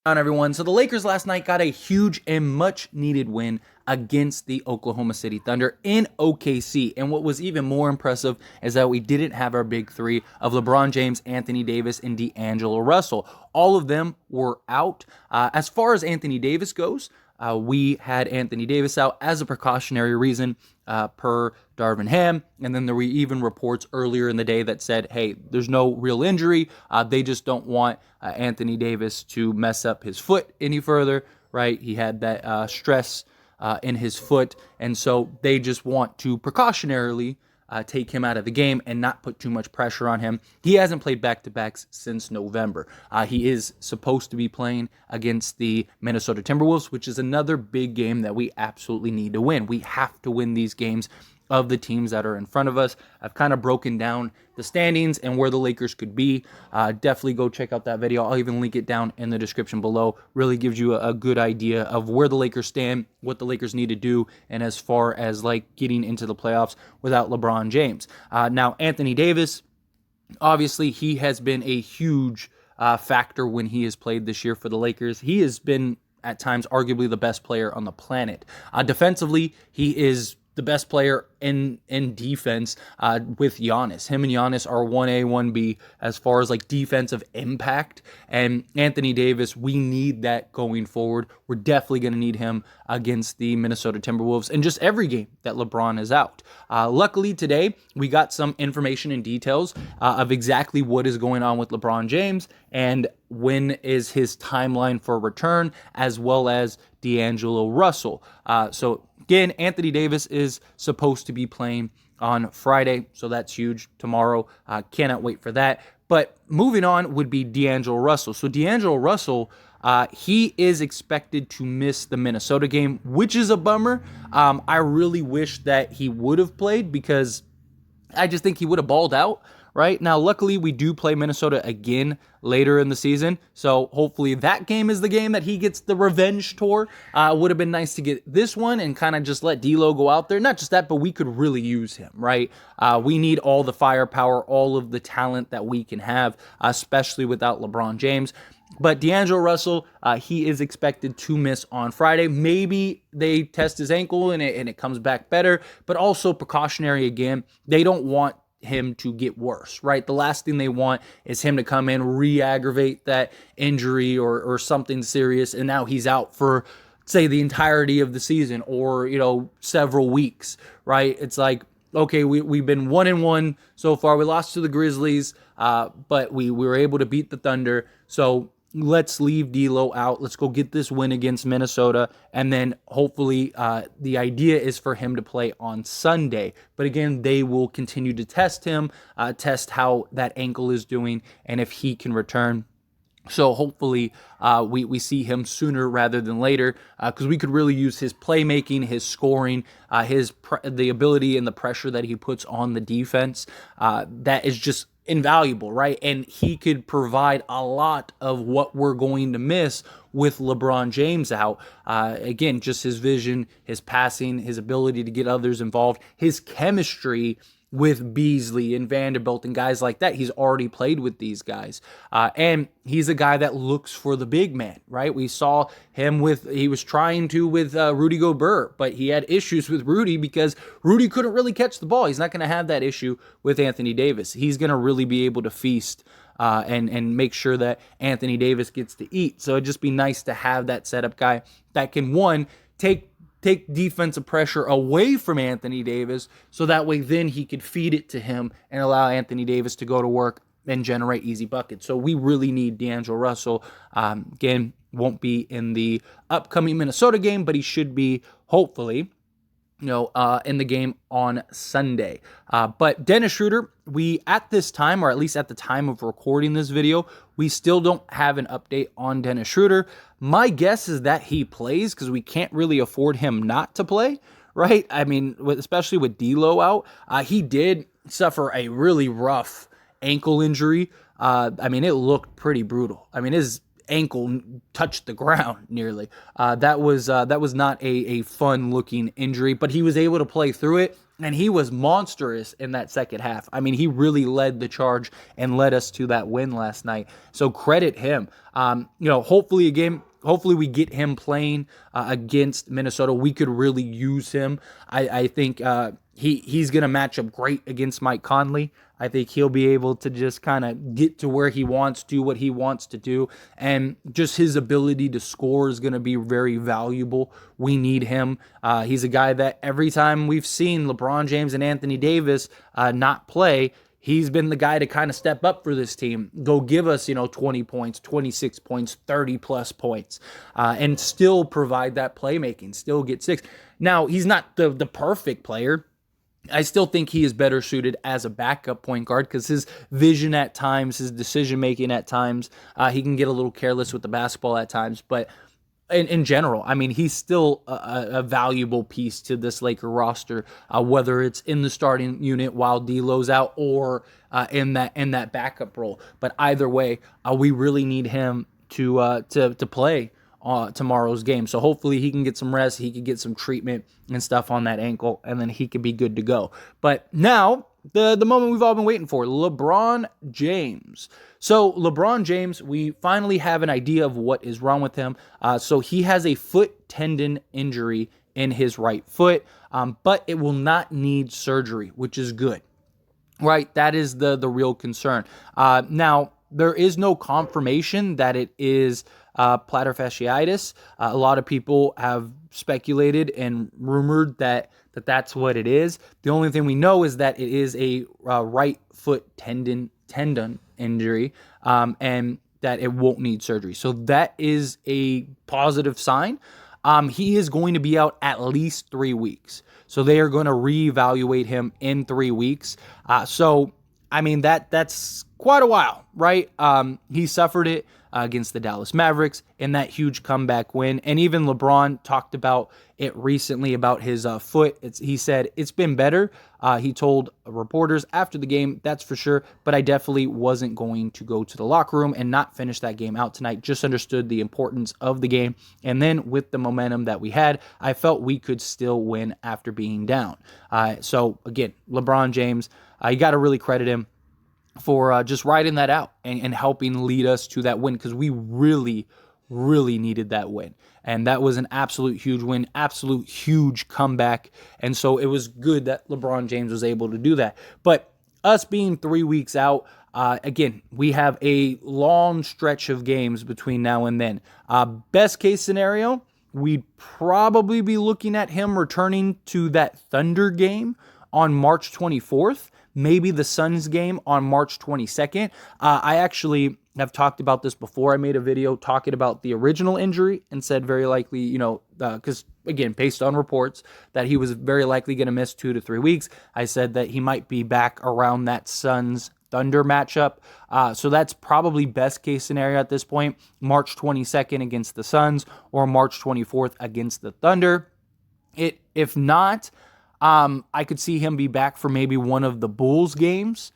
On everyone. So the Lakers last night got a huge and much needed win against the Oklahoma City Thunder in OKC. And what was even more impressive is that we didn't have our big three of LeBron James, Anthony Davis, and D'Angelo Russell. All of them were out. As far as Anthony Davis goes, we had Anthony Davis out as a precautionary reason per Darvin Ham. And then there were even reports earlier in the day that said, hey, there's no real injury. They just don't want Anthony Davis to mess up his foot any further, right? He had that stress in his foot. And so they just want to precautionarily take him out of the game and not put too much pressure on him. He hasn't played back-to-backs since November. He is supposed to be playing against the Minnesota Timberwolves, which is another big game that we absolutely need to win. We have to win these games of the teams that are in front of us. I've kind of broken down the standings and where the Lakers could be. Definitely go check out that video. I'll even link it down in the description below. Really gives you a good idea of where the Lakers stand, what the Lakers need to do, and as far as like getting into the playoffs without LeBron James. Now, Anthony Davis, obviously, he has been a huge factor when he has played this year for the Lakers. He has been, at times, arguably the best player on the planet. Defensively, he is the best player in defense with Giannis. Him and Giannis are 1A, 1B as far as like defensive impact. And Anthony Davis, we need that going forward. We're definitely going to need him against the Minnesota Timberwolves and just every game that LeBron is out. Luckily today, we got some information and details of exactly what is going on with LeBron James and when is his timeline for return, as well as D'Angelo Russell. So again, Anthony Davis is supposed to be playing on Friday, so that's huge. Tomorrow, cannot wait for that. But moving on would be D'Angelo Russell. So D'Angelo Russell, he is expected to miss the Minnesota game, which is a bummer. I really wish that he would have played because I just think he would have balled out. Right now, luckily, we do play Minnesota again later in the season. So hopefully that game is the game that he gets the revenge tour. Would have been nice to get this one and kind of just let D'Lo go out there. Not just that, but we could really use him, right? We need all the firepower, all of the talent that we can have, especially without LeBron James. But D'Angelo Russell, he is expected to miss on Friday. Maybe they test his ankle and it comes back better, but also precautionary again. They don't want him to get worse, right? The last thing they want is him to come in, re-aggravate that injury or something serious, and now he's out for, say, the entirety of the season or, several weeks, right? It's like, okay, we've been 1-1 so far. We lost to the Grizzlies, but we were able to beat the Thunder. So let's leave D'Lo out. Let's go get this win against Minnesota. And then hopefully the idea is for him to play on Sunday. But again, they will continue to test him, test how that ankle is doing, and if he can return. So hopefully we see him sooner rather than later because we could really use his playmaking, his scoring, the ability and the pressure that he puts on the defense. That is just invaluable, right? And he could provide a lot of what we're going to miss with LeBron James out. Again, just his vision, his passing, his ability to get others involved, his chemistry with Beasley and Vanderbilt and guys like that. He's already played with these guys. And he's a guy that looks for the big man, right? We saw him he was trying to with Rudy Gobert, but he had issues with Rudy because Rudy couldn't really catch the ball. He's not going to have that issue with Anthony Davis. He's going to really be able to feast and make sure that Anthony Davis gets to eat. So it'd just be nice to have that setup guy that can, one, take defensive pressure away from Anthony Davis so that way then he could feed it to him and allow Anthony Davis to go to work and generate easy buckets. So we really need D'Angelo Russell. Again, won't be in the upcoming Minnesota game, but he should be, hopefully, in the game on Sunday. But Dennis Schroeder, we at this time, or at least at the time of recording this video, we still don't have an update on Dennis Schroeder. My guess is that he plays because we can't really afford him not to play, right? I mean, especially with D'Lo out. He did suffer a really rough ankle injury. I mean, it looked pretty brutal. I mean, his ankle touched the ground nearly. That was not a fun looking injury, but he was able to play through it. And he was monstrous in that second half. I mean, he really led the charge and led us to that win last night. So credit him. Hopefully we get him playing against Minnesota. We could really use him. I think he's going to match up great against Mike Conley. I think he'll be able to just kind of get to where he wants to, what he wants to do. And just his ability to score is going to be very valuable. We need him. He's a guy that every time we've seen LeBron James and Anthony Davis not play, he's been the guy to kind of step up for this team, go give us, 20 points, 26 points, 30-plus points, and still provide that playmaking, still get 6. Now, he's not the perfect player. I still think he is better suited as a backup point guard because his vision at times, his decision-making at times, he can get a little careless with the basketball at times, but in general, I mean, he's still a valuable piece to this Laker roster, whether it's in the starting unit while D'Lo's out or in that backup role. But either way, we really need him to play tomorrow's game. So hopefully he can get some rest, he can get some treatment and stuff on that ankle, and then he could be good to go. But now, the moment we've all been waiting for, LeBron James. So LeBron James, we finally have an idea of what is wrong with him. So he has a foot tendon injury in his right foot, but it will not need surgery, which is good. Right? That is the real concern. Now, there is no confirmation that it is plantar fasciitis. A lot of people have speculated and rumored that that's what it is. The only thing we know is that it is a right foot tendon injury, and that it won't need surgery. So that is a positive sign. He is going to be out at least 3 weeks. So they are going to reevaluate him in 3 weeks. So I mean, that's quite a while, right? He suffered it against the Dallas Mavericks in that huge comeback win. And even LeBron talked about it recently about his foot. He said, it's been better. He told reporters after the game, that's for sure. But I definitely wasn't going to go to the locker room and not finish that game out tonight. Just understood the importance of the game. And then with the momentum that we had, I felt we could still win after being down. So again, LeBron James, you got to really credit him for just riding that out and helping lead us to that win, because we really, really needed that win. And that was an absolute huge win, absolute huge comeback. And so it was good that LeBron James was able to do that. But us being 3 weeks out, again, we have a long stretch of games between now and then. Best case scenario, we'd probably be looking at him returning to that Thunder game on March 24th. Maybe the Suns game on March 22nd. I actually have talked about this before. I made a video talking about the original injury and said very likely, because again, based on reports, that he was very likely going to miss 2 to 3 weeks. I said that he might be back around that Suns Thunder matchup. So that's probably best case scenario at this point. March 22nd against the Suns or March 24th against the Thunder. If not, I could see him be back for maybe one of the Bulls games.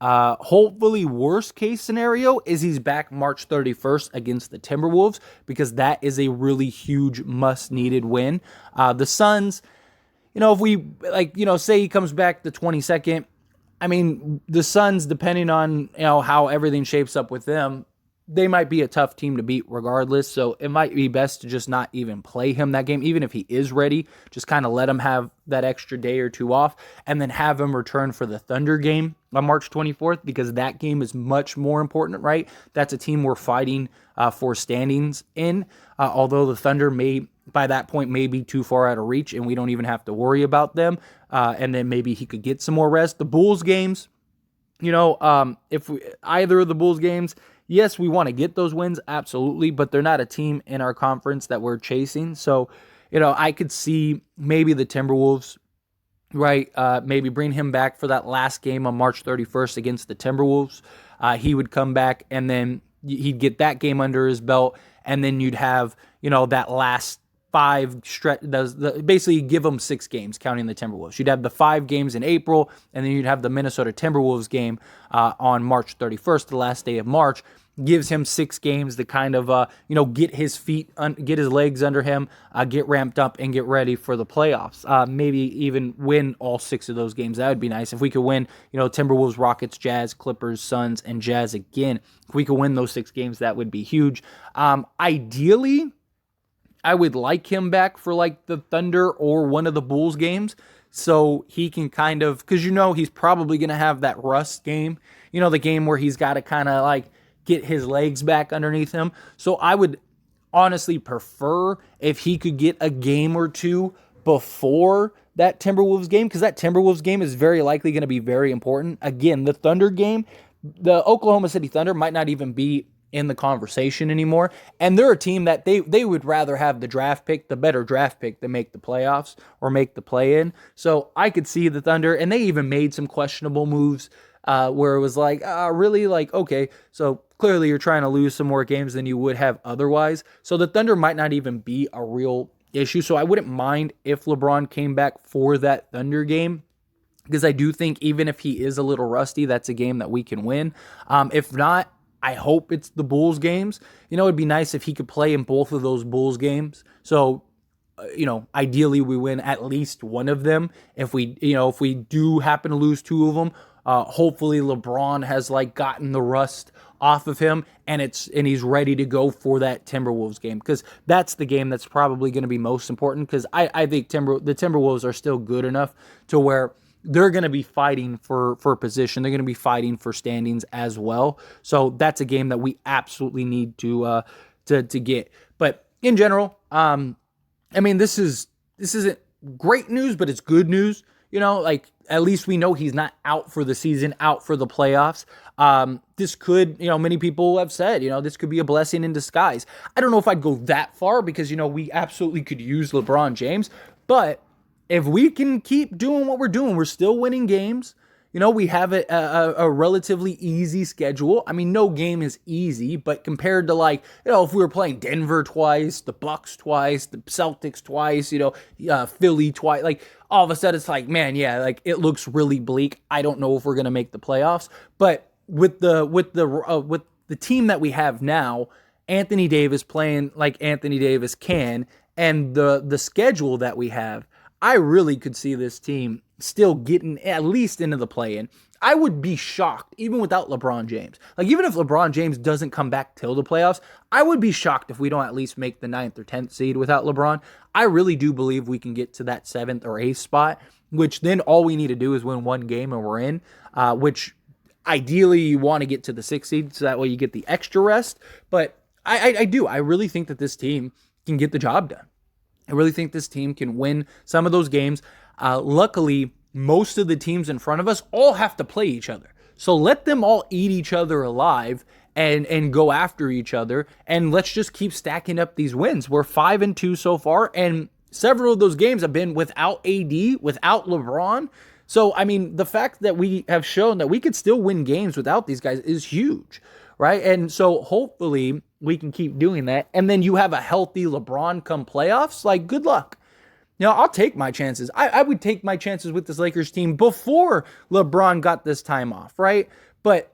Hopefully, worst case scenario is he's back March 31st against the Timberwolves, because that is a really huge must-needed win. The Suns, if we, say he comes back the 22nd, I mean, the Suns, depending on, how everything shapes up with them, they might be a tough team to beat regardless. So it might be best to just not even play him that game. Even if he is ready, just kind of let him have that extra day or two off and then have him return for the Thunder game on March 24th, because that game is much more important, right? That's a team we're fighting for standings in. Although the Thunder may, by that point, may be too far out of reach and we don't even have to worry about them. And then maybe he could get some more rest. The Bulls games, if either of the Bulls games, yes, we want to get those wins, absolutely, but they're not a team in our conference that we're chasing. So, I could see maybe the Timberwolves, right? Maybe bring him back for that last game on March 31st against the Timberwolves. He would come back and then he'd get that game under his belt, and then you'd have, that last 5 stretch, basically give them 6 games, counting the Timberwolves. You'd have the 5 games in April, and then you'd have the Minnesota Timberwolves game on March 31st, the last day of March. gives him 6 games to kind of, get his get his legs under him, get ramped up, and get ready for the playoffs. Maybe even win all 6 of those games. That would be nice. If we could win, Timberwolves, Rockets, Jazz, Clippers, Suns, and Jazz again. If we could win those 6 games, that would be huge. Ideally, I would like him back for like the Thunder or one of the Bulls games, so he can kind of, because he's probably going to have that rust game, the game where he's got to kind of like get his legs back underneath him. So I would honestly prefer if he could get a game or two before that Timberwolves game, because that Timberwolves game is very likely going to be very important. Again, the Thunder game, the Oklahoma City Thunder might not even be in the conversation anymore, and they're a team that they would rather have the better draft pick than make the playoffs or make the play-in. So I could see the Thunder, and they even made some questionable moves where it was like, really? Like, okay, so clearly you're trying to lose some more games than you would have otherwise. So the Thunder might not even be a real issue. So I wouldn't mind if LeBron came back for that Thunder game, because I do think even if he is a little rusty, that's a game that we can win. If not, I hope it's the Bulls games. It'd be nice if he could play in both of those Bulls games. So, ideally we win at least one of them. If we do happen to lose 2 of them, hopefully LeBron has like gotten the rust off of him and he's ready to go for that Timberwolves game, because that's the game that's probably going to be most important, because I think the Timberwolves are still good enough to where they're going to be fighting for position. They're going to be fighting for standings as well. So that's a game that we absolutely need to get. But in general, this isn't great news, but it's good news. Like at least we know he's not out for the season, out for the playoffs. This could, many people have said, this could be a blessing in disguise. I don't know if I'd go that far, because, we absolutely could use LeBron James, but if we can keep doing what we're doing, we're still winning games. We have a relatively easy schedule. I mean, no game is easy, but compared to if we were playing Denver twice, the Bucks twice, the Celtics twice, Philly twice, all of a sudden it's like, man, yeah, it looks really bleak. I don't know if we're going to make the playoffs, but with the team that we have now, Anthony Davis playing like Anthony Davis can, and the schedule that we have, I really could see this team still getting at least into the play-in. I would be shocked, even without LeBron James. Even if LeBron James doesn't come back till the playoffs, I would be shocked if we don't at least make the 9th or 10th seed without LeBron. I really do believe we can get to that 7th or 8th spot, which then all we need to do is win one game and we're in, which ideally you want to get to the 6th seed, so that way you get the extra rest. But I really think that this team can get the job done. I really think this team can win some of those games. Luckily, most of the teams in front of us all have to play each other. So let them all eat each other alive and go after each other. And let's just keep stacking up these wins. We're 5-2 so far, and several of those games have been without AD, without LeBron. So, the fact that we have shown that we could still win games without these guys is huge, right? And so hopefully we can keep doing that. And then you have a healthy LeBron come playoffs. Good luck. I'll take my chances. I would take my chances with this Lakers team before LeBron got this time off, right? But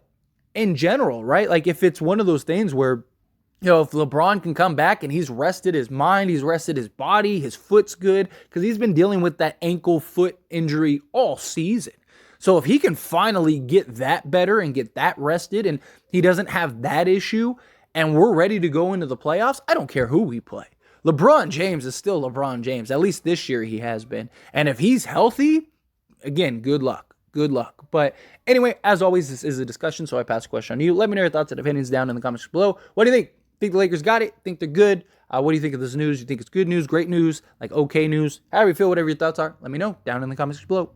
in general, right? If it's one of those things where, if LeBron can come back and he's rested his mind, he's rested his body, his foot's good, because he's been dealing with that ankle foot injury all season. So if he can finally get that better and get that rested, and he doesn't have that issue, and we're ready to go into the playoffs, I don't care who we play. LeBron James is still LeBron James. At least this year he has been. And if he's healthy, again, good luck. Good luck. But anyway, as always, this is a discussion, so I pass the question on to you. Let me know your thoughts and opinions down in the comments below. What do you think? Think the Lakers got it? Think they're good? What do you think of this news? You think it's good news, great news, okay news? However you feel, whatever your thoughts are, let me know down in the comments below.